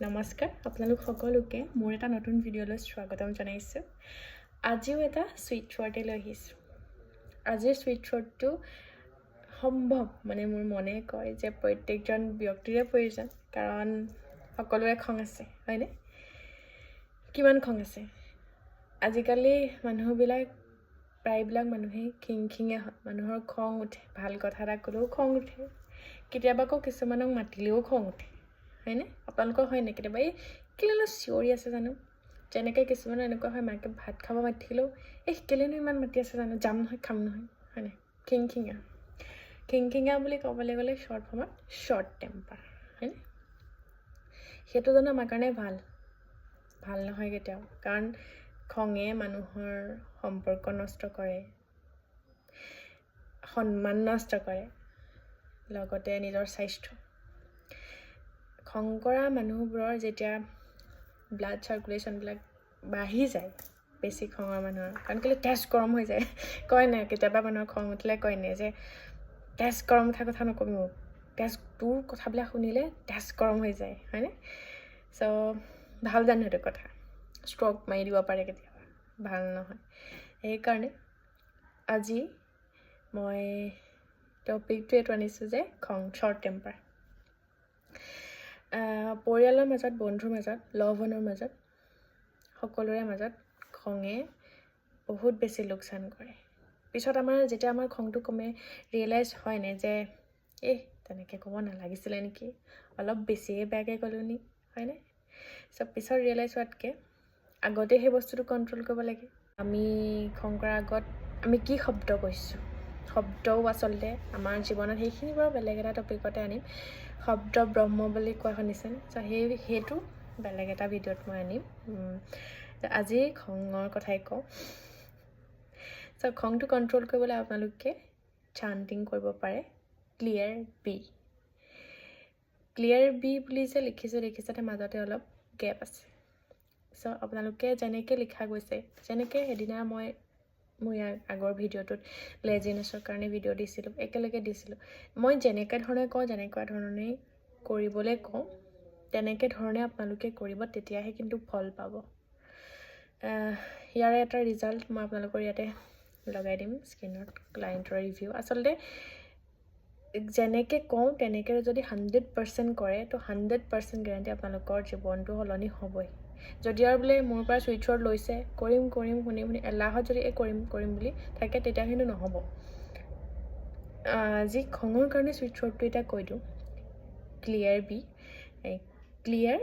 নমস্কাৰ আপোনালোক সকলোকে মোৰ এটা নতুন ভিডিঅ'লৈ স্বাগতম জনাইছোঁ। আজিও এটা সুইট থ্ৰ'টে লৈ আহিছোঁ। আজিৰ সুইট থ্ৰ'টটো সম্ভৱ মোৰ মনে কয় যে প্ৰত্যেকজন ব্যক্তিৰে প্ৰয়োজন, কাৰণ সকলোৰে খং আছে, হয়নে? কিমান খং আছে আজিকালি? প্ৰায়বিলাক মানুহেই খিংখিঙীয়া হয়। মানুহৰ খং উঠে, ভাল কথা এটা ক'লেও খং উঠে, কেতিয়াবা আকৌ কিছুমানক মাতিলেও খং উঠে, হয়নে? আপোনালোকৰ হয় নে কেতিয়াবা? এই কেলেনো চিঞৰি আছে জানো? যেনেকৈ কিছুমানৰ এনেকুৱা হয়, মাকে ভাত খাব মাতিলেও কেলেনো ইমান মাতি আছে জানো, যাম নহয়, খাম নহয়, হয়নে? খিংখিঙীয়া বুলি ক'বলৈ গ'লে শ্বৰ্ট ফৰ্মত শ্বৰ্ট টেম্পাৰ, হয়নে? সেইটো জানো আমাৰ কাৰণে ভাল নহয় কেতিয়াও, কাৰণ খঙে মানুহৰ সম্পৰ্ক নষ্ট কৰে, সন্মান নষ্ট কৰে, লগতে নিজৰ স্বাস্থ্য। খং কৰা মানুহবোৰৰ যেতিয়া ব্লাড চাৰ্কুলেশ্যনবিলাক বাঢ়ি যায়, বেছি খঙৰ মানুহৰ, কাৰণ কেলৈ তেজ গৰম হৈ যায়। কয় নাই কেতিয়াবা মানুহৰ খং উঠিলে কয় নাই যে তেজ গৰম উঠাৰ কথা নকবি মোক, তোৰ কথাবিলাক শুনিলে তেজ গৰম হৈ যায়, হয়নে? চ' ভাল জানো সেইটো কথা? ষ্ট্ৰক মাৰি দিব পাৰে কেতিয়াবা, ভাল নহয়। সেইকাৰণে আজি মই টপিকটো এইটো আনিছোঁ যে খং, শ্বৰ্ট টেম্পাৰ। পৰিয়ালৰ মাজত, বন্ধুৰ মাজত, লভ ওৱানৰ মাজত, সকলোৰে মাজত খঙে বহুত বেছি লোকচান কৰে। পিছত যেতিয়া আমাৰ খংটো কমে, ৰিয়েলাইজ হয় নে যে তেনেকৈ ক'ব নালাগিছিলে নেকি, অলপ বেছিয়ে বেয়াকৈ ক'লোঁ নি, হয়নে? চব পিছত ৰিয়েলাইজ হোৱাতকৈ আগতে সেই বস্তুটো কণ্ট্ৰল কৰিব লাগে। আমি খং কৰাৰ আগত আমি কি শব্দ কৈছোঁ, শব্দও আচলতে আমাৰ জীৱনত, সেইখিনি বাৰু বেলেগ এটা টপিকতে আনিম। শব্দ ব্ৰহ্ম বুলি কোৱা শুনিছেনে? চ' সেইটো বেলেগ এটা ভিডিঅ'ত মই আনিম। আজি খঙৰ কথাই কওঁ। চ' খংটো কণ্ট্ৰল কৰিবলৈ আপোনালোকে চাণ্টিং কৰিব পাৰে, ক্লিয়াৰ বি বুলি যে লিখিছে তাৰ মাজতে অলপ গেপ আছে। চ' আপোনালোকে যেনেকৈ লিখা গৈছে, যেনেকৈ সেইদিনা মই মোৰ ইয়াৰ আগৰ ভিডিঅ'টোত লেজিনেছৰ কাৰণে ভিডিঅ' দিছিলোঁ, একেলগে দিছিলোঁ। মই যেনেকুৱা ধৰণে কওঁ, যেনেকুৱা ধৰণেই কৰিবলৈ কওঁ, তেনেকৈ ধৰণে আপোনালোকে কৰিব, তেতিয়াহে কিন্তু ফল পাব। ইয়াৰে এটা ৰিজাল্ট মই আপোনালোকৰ ইয়াতে লগাই দিম স্ক্ৰীনত, ক্লায়েণ্টৰ ৰিভিউ। আচলতে যেনেকৈ কওঁ তেনেকৈ যদি 100% কৰে, তো 100% গেৰাণ্টি আপোনালোকৰ জীৱনটো সলনি হ'বই। যদি আৰু বোলে মোৰ পৰা সুইট থ্ৰ'ট লৈছে, কৰিম শুনি এলাহত যদি কৰিম বুলি থাকে, তেতিয়া কিন্তু নহ'ব। যি খঙৰ কাৰণে সুইট থ্ৰ'টটো এতিয়া কৈ দিওঁ, ক্লিয়াৰ